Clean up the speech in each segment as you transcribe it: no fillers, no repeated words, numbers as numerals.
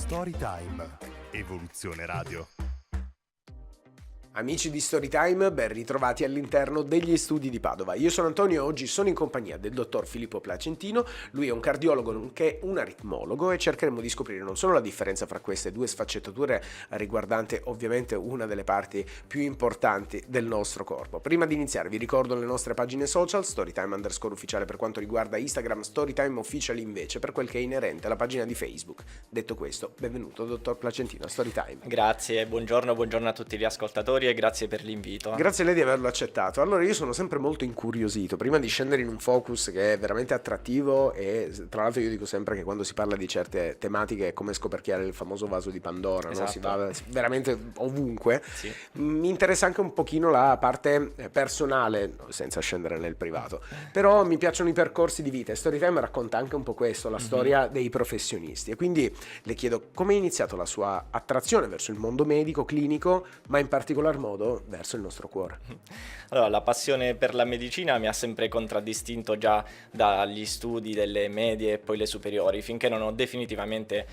Storytime, Evoluzione Radio. Amici di Storytime, ben ritrovati all'interno degli studi di Padova. Io sono Antonio e oggi sono in compagnia del dottor Filippo Placentino. Lui è un cardiologo nonché un aritmologo e cercheremo di scoprire non solo la differenza fra queste due sfaccettature riguardante ovviamente una delle parti più importanti del nostro corpo. Prima di iniziare vi ricordo le nostre pagine social, Storytime_ ufficiale per quanto riguarda Instagram, Storytime Official invece per quel che è inerente alla pagina di Facebook. Detto questo, benvenuto dottor Placentino a Storytime. Grazie, buongiorno a tutti gli ascoltatori e grazie per l'invito. Grazie a lei di averlo accettato. Allora, io sono sempre molto incuriosito prima di scendere in un focus che è veramente attrattivo e tra l'altro io dico sempre che quando si parla di certe tematiche è come scoperchiare il famoso vaso di Pandora, esatto. No? Si va veramente ovunque. Sì. Mi interessa anche un pochino la parte personale, senza scendere nel privato, però mi piacciono i percorsi di vita e Storytime racconta anche un po' questo, la storia dei professionisti, e quindi le chiedo come è iniziato la sua attrazione verso il mondo medico, clinico, ma in particolar modo verso il nostro cuore. Allora, la passione per la medicina mi ha sempre contraddistinto già dagli studi delle medie e poi le superiori, finché non ho definitivamente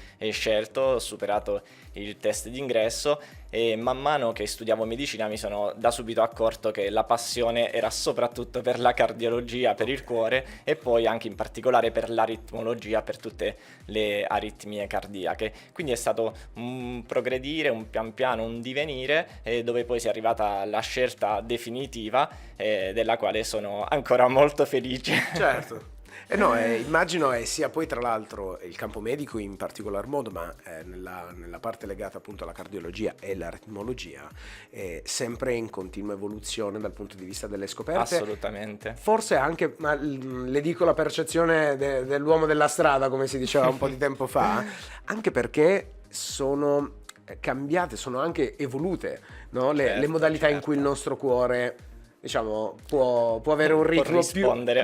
ho superato il test d'ingresso e man mano che studiavo medicina mi sono da subito accorto che la passione era soprattutto per la cardiologia, per il cuore e poi anche in particolare per l'aritmologia, per tutte le aritmie cardiache. Quindi è stato un progredire, un pian piano, un divenire dove poi si è arrivata alla scelta definitiva della quale sono ancora molto felice. Certo. Immagino sia poi tra l'altro il campo medico in particolar modo, ma nella parte legata appunto alla cardiologia e l'aritmologia è sempre in continua evoluzione dal punto di vista delle scoperte. Assolutamente. Forse anche, ma le dico la percezione dell'uomo della strada, come si diceva un po' di tempo fa, anche perché sono cambiate, sono anche evolute, no? Le modalità in cui il nostro cuore, diciamo, può avere un ritmo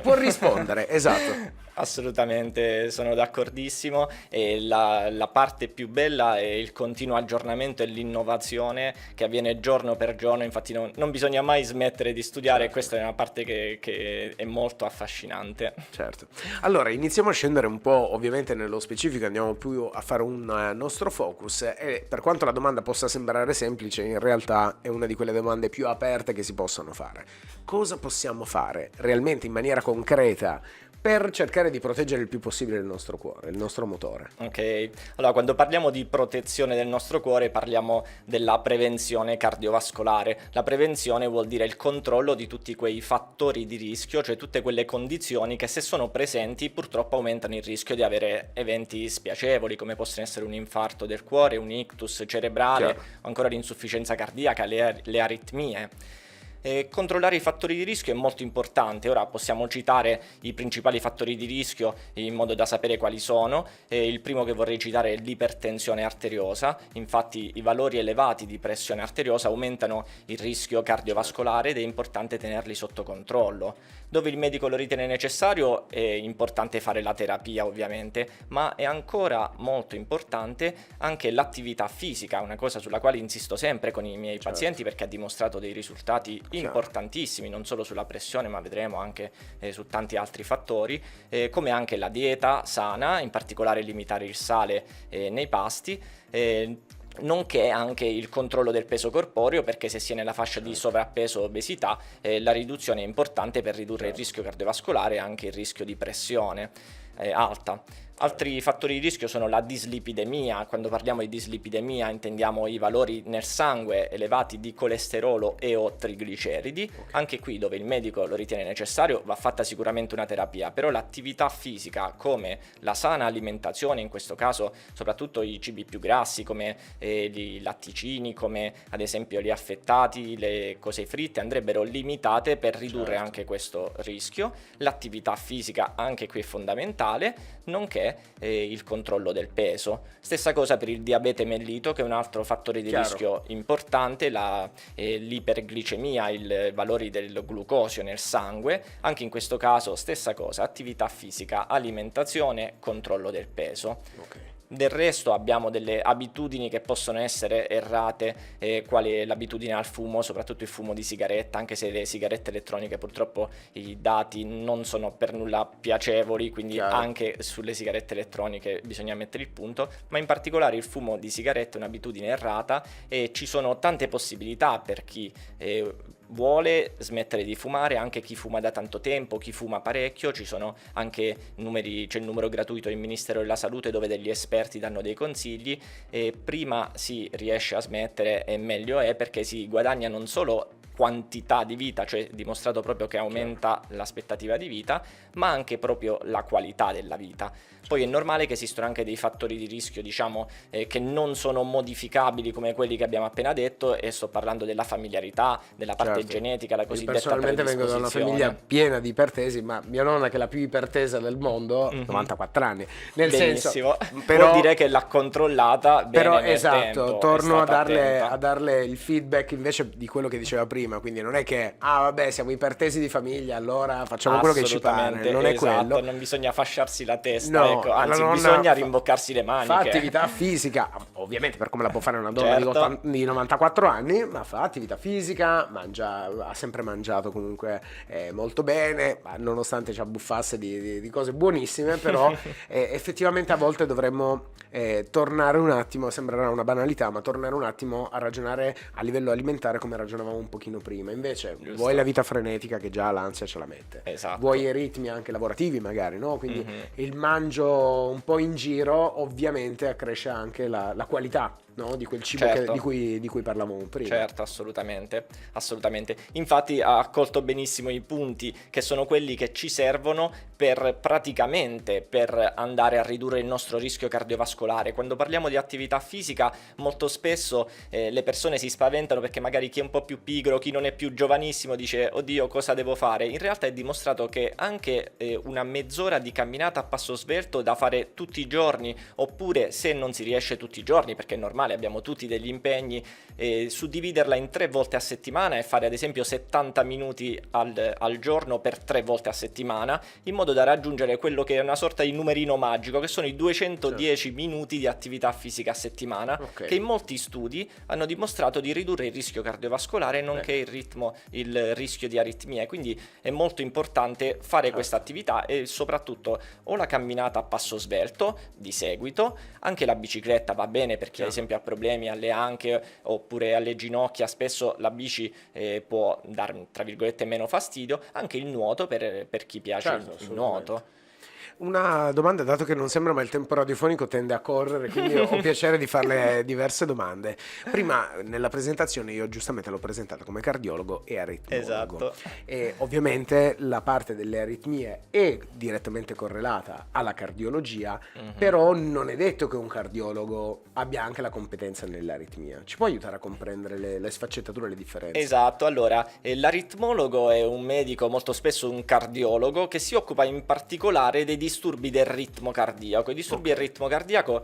può rispondere, esatto. Assolutamente, sono d'accordissimo e la parte più bella è il continuo aggiornamento e l'innovazione che avviene giorno per giorno, infatti non bisogna mai smettere di studiare, certo. E questa è una parte che è molto affascinante. Certo. Allora, iniziamo a scendere un po' ovviamente nello specifico, andiamo più a fare un nostro focus e per quanto la domanda possa sembrare semplice, in realtà è una di quelle domande più aperte che si possono fare. Cosa possiamo fare realmente in maniera concreta per cercare di proteggere il più possibile il nostro cuore, il nostro motore? Ok, allora quando parliamo di protezione del nostro cuore parliamo della prevenzione cardiovascolare. La prevenzione vuol dire il controllo di tutti quei fattori di rischio, cioè tutte quelle condizioni che se sono presenti purtroppo aumentano il rischio di avere eventi spiacevoli come possono essere un infarto del cuore, un ictus cerebrale, chiaro, o ancora l'insufficienza cardiaca, le aritmie. Controllare i fattori di rischio è molto importante. Ora possiamo citare i principali fattori di rischio in modo da sapere quali sono. Il primo che vorrei citare è l'ipertensione arteriosa. Infatti i valori elevati di pressione arteriosa aumentano il rischio cardiovascolare ed è importante tenerli sotto controllo. Dove il medico lo ritiene necessario è importante fare la terapia ovviamente, ma è ancora molto importante anche l'attività fisica, una cosa sulla quale insisto sempre con i miei pazienti perché ha dimostrato dei risultati importantissimi non solo sulla pressione ma vedremo anche su tanti altri fattori, come anche la dieta sana, in particolare limitare il sale nei pasti, nonché anche il controllo del peso corporeo, perché se si è nella fascia di sovrappeso o obesità la riduzione è importante per ridurre il rischio cardiovascolare e anche il rischio di pressione alta. Altri fattori di rischio sono la dislipidemia. Quando parliamo di dislipidemia intendiamo i valori nel sangue elevati di colesterolo e o trigliceridi. Anche qui dove il medico lo ritiene necessario va fatta sicuramente una terapia, però l'attività fisica come la sana alimentazione, in questo caso soprattutto i cibi più grassi come i latticini, come ad esempio gli affettati, le cose fritte, andrebbero limitate per ridurre anche questo rischio. L'attività fisica anche qui è fondamentale, nonché il controllo del peso. Stessa cosa per il diabete mellito, che è un altro fattore di rischio importante, l'iperglicemia, i valori del glucosio nel sangue. Anche in questo caso stessa cosa, attività fisica, alimentazione, controllo del peso. Del resto abbiamo delle abitudini che possono essere errate, quali l'abitudine al fumo, soprattutto il fumo di sigaretta, anche se le sigarette elettroniche purtroppo i dati non sono per nulla piacevoli, quindi Chiaro. anche sulle sigarette elettroniche bisogna mettere il punto, ma in particolare il fumo di sigaretta è un'abitudine errata e ci sono tante possibilità per chi vuole smettere di fumare, anche chi fuma da tanto tempo, chi fuma parecchio. Ci sono anche c'è il numero gratuito del Ministero della Salute dove degli esperti danno dei consigli, e prima si riesce a smettere e meglio è, perché si guadagna non solo quantità di vita, cioè dimostrato proprio che aumenta l'aspettativa di vita, ma anche proprio la qualità della vita. Poi è normale che esistono anche dei fattori di rischio, diciamo, che non sono modificabili come quelli che abbiamo appena detto, e sto parlando della familiarità, della parte genetica, la Io cosiddetta personalmente vengo da una famiglia piena di ipertesi, ma mia nonna, che è la più ipertesa del mondo, 94 anni, nel Benissimo. senso, però, vuol dire che l'ha controllata bene però nel esatto, tempo, torno è stata attenta. a darle il feedback invece di quello che diceva prima, quindi non è che vabbè, siamo ipertesi di famiglia, allora facciamo quello che ci pare, Assolutamente, non è esatto, quello. non bisogna fasciarsi la testa, No, ecco, anzi la nonna bisogna rimboccarsi le maniche. fa attività fisica, ovviamente per come la può fare una donna Certo. di 94 anni, ma fa attività fisica, ha sempre mangiato comunque molto bene, nonostante ci abbuffasse di cose buonissime, però effettivamente a volte dovremmo tornare un attimo, sembrerà una banalità, ma tornare un attimo a ragionare a livello alimentare come ragionavamo un pochino prima. Invece Giusto. vuoi la vita frenetica che già l'ansia ce la mette, Esatto. vuoi i ritmi anche lavorativi magari, no? Quindi il mangio un po' in giro ovviamente accresce anche la qualità, no? Di quel cibo Certo. di cui parlavamo prima. Certo, assolutamente. Infatti ha colto benissimo i punti, che sono quelli che ci servono per andare a ridurre il nostro rischio cardiovascolare. Quando parliamo di attività fisica, molto spesso le persone si spaventano perché magari chi è un po' più pigro, chi non è più giovanissimo dice oddio, cosa devo fare? In realtà è dimostrato che anche una mezz'ora di camminata a passo svelto da fare tutti i giorni, oppure se non si riesce tutti i giorni, perché è normale, abbiamo tutti degli impegni, suddividerla in 3 volte a settimana e fare ad esempio 70 minuti al giorno per 3 volte a settimana, in modo da raggiungere quello che è una sorta di numerino magico, che sono i 210 minuti di attività fisica a settimana, Ok. che in molti studi hanno dimostrato di ridurre il rischio cardiovascolare, nonché il rischio di aritmie. Quindi è molto importante fare questa attività, e soprattutto o la camminata a passo svelto di seguito, anche la bicicletta va bene per chi ad esempio ha problemi alle anche oppure alle ginocchia, spesso la bici può dare tra virgolette meno fastidio, anche il nuoto per chi piace Certo, il nuoto. Una domanda, dato che non sembra, ma il tempo radiofonico tende a correre, quindi ho piacere di farle diverse domande. Prima, nella presentazione, io giustamente l'ho presentata come cardiologo e aritmologo. Esatto. E ovviamente la parte delle aritmie è direttamente correlata alla cardiologia, però non è detto che un cardiologo abbia anche la competenza nell'aritmia. Ci può aiutare a comprendere le sfaccettature, le differenze? Esatto, allora l'aritmologo è un medico, molto spesso un cardiologo, che si occupa in particolare dei disturbi del ritmo cardiaco. I disturbi del ritmo cardiaco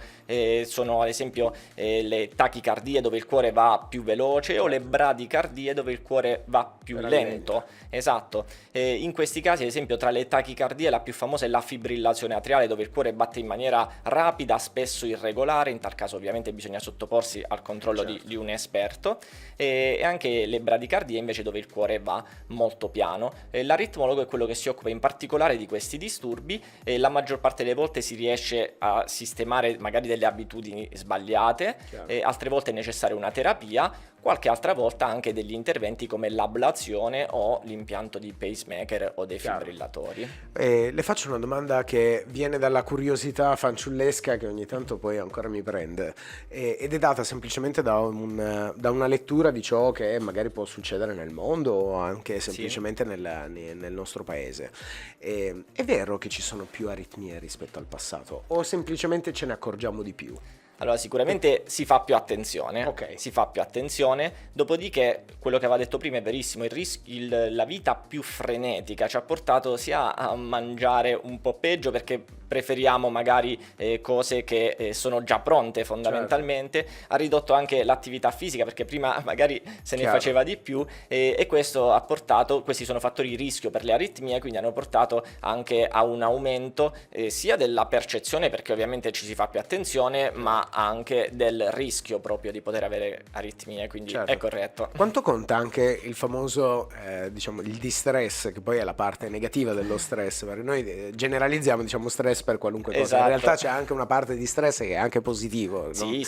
sono ad esempio le tachicardie, dove il cuore va più veloce, o le bradicardie, dove il cuore va più lento. Esatto. In questi casi, ad esempio, tra le tachicardie la più famosa è la fibrillazione atriale, dove il cuore batte in maniera rapida, spesso irregolare. In tal caso ovviamente bisogna sottoporsi al controllo di un esperto, e anche le bradicardie invece, dove il cuore va molto piano. L'aritmologo è quello che si occupa in particolare di questi disturbi, e la maggior parte delle volte si riesce a sistemare magari delle abitudini sbagliate, e altre volte è necessaria una terapia, qualche altra volta anche degli interventi come l'ablazione o l'impianto di pacemaker o defibrillatori. Le faccio una domanda che viene dalla curiosità fanciullesca che ogni tanto poi ancora mi prende, ed è data semplicemente da una lettura di ciò che magari può succedere nel mondo o anche semplicemente nel nostro paese. È vero che ci sono più aritmie rispetto al passato, o semplicemente ce ne accorgiamo di più? Allora, sicuramente si fa più attenzione, Ok. si fa più attenzione, dopodiché quello che aveva detto prima è verissimo, la vita più frenetica ci ha portato sia a mangiare un po' peggio, perché preferiamo magari cose che sono già pronte fondamentalmente. Ha ridotto anche l'attività fisica, perché prima magari se ne faceva di più, e questo ha portato, questi sono fattori di rischio per le aritmie, quindi hanno portato anche a un aumento sia della percezione, perché ovviamente ci si fa più attenzione, ma anche del rischio proprio di poter avere aritmie, quindi è corretto. Quanto conta anche il famoso diciamo il distress, che poi è la parte negativa dello stress, perché noi generalizziamo, diciamo, stress per qualunque cosa. Esatto. In realtà c'è anche una parte di stress che è anche positivo, no? Sì.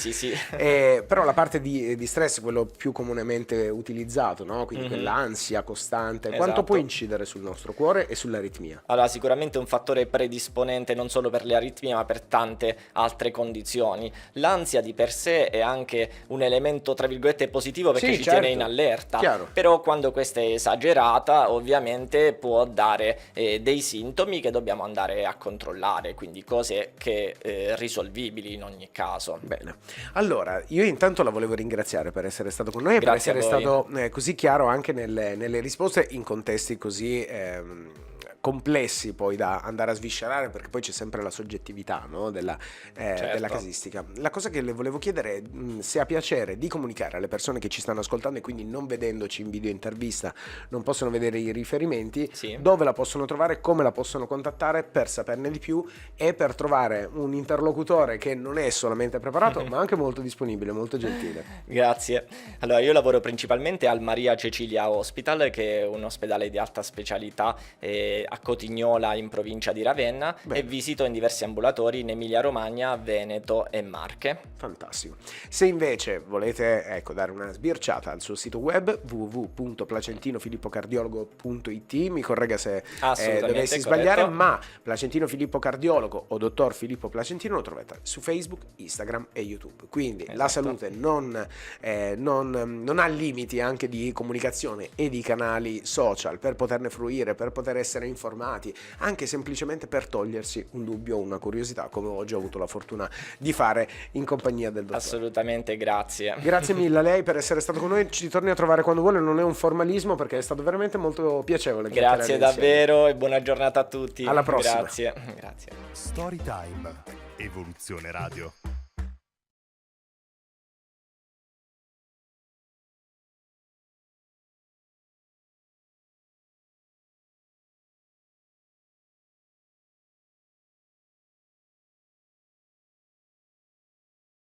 Però la parte di stress è quello più comunemente utilizzato, no? Quindi quell'ansia costante. Quanto Esatto. può incidere sul nostro cuore e sull'aritmia? Allora, sicuramente un fattore predisponente non solo per le aritmie, ma per tante altre condizioni. L'ansia di per sé è anche un elemento, tra virgolette, positivo, perché ci tiene in allerta. Chiaro. Però quando questa è esagerata, ovviamente può dare dei sintomi che dobbiamo andare a controllare, quindi cose che risolvibili in ogni caso. Bene, allora io intanto la volevo ringraziare per essere stato con noi e per Grazie essere a voi. stato così chiaro anche nelle risposte in contesti così complessi poi da andare a sviscerare, perché poi c'è sempre la soggettività, no? della casistica. La cosa che le volevo chiedere è se ha piacere di comunicare alle persone che ci stanno ascoltando e quindi non vedendoci in video intervista non possono vedere i riferimenti, dove la possono trovare, come la possono contattare per saperne di più e per trovare un interlocutore che non è solamente preparato ma anche molto disponibile, molto gentile. Grazie. Allora, io lavoro principalmente al Maria Cecilia Hospital, che è un ospedale di alta specialità a Cotignola, in provincia di Ravenna. Bene. E visito in diversi ambulatori in Emilia Romagna, Veneto e Marche. Fantastico. Se invece volete dare una sbirciata al suo sito web www.placentinofilippocardiologo.it, mi corregga se dovessi sbagliare, ma Placentino Filippo Cardiologo o Dottor Filippo Placentino lo trovate su Facebook, Instagram e YouTube. Quindi la salute non ha limiti anche di comunicazione e di canali social per poterne fruire, per poter essere informati, anche semplicemente per togliersi un dubbio o una curiosità, come oggi ho avuto la fortuna di fare in compagnia del dottore. Assolutamente, grazie. Grazie mille a lei per essere stato con noi, ci torni a trovare quando vuole, non è un formalismo perché è stato veramente molto piacevole. Grazie davvero e buona giornata a tutti. Alla prossima. Grazie. Storytime, Evoluzione Radio.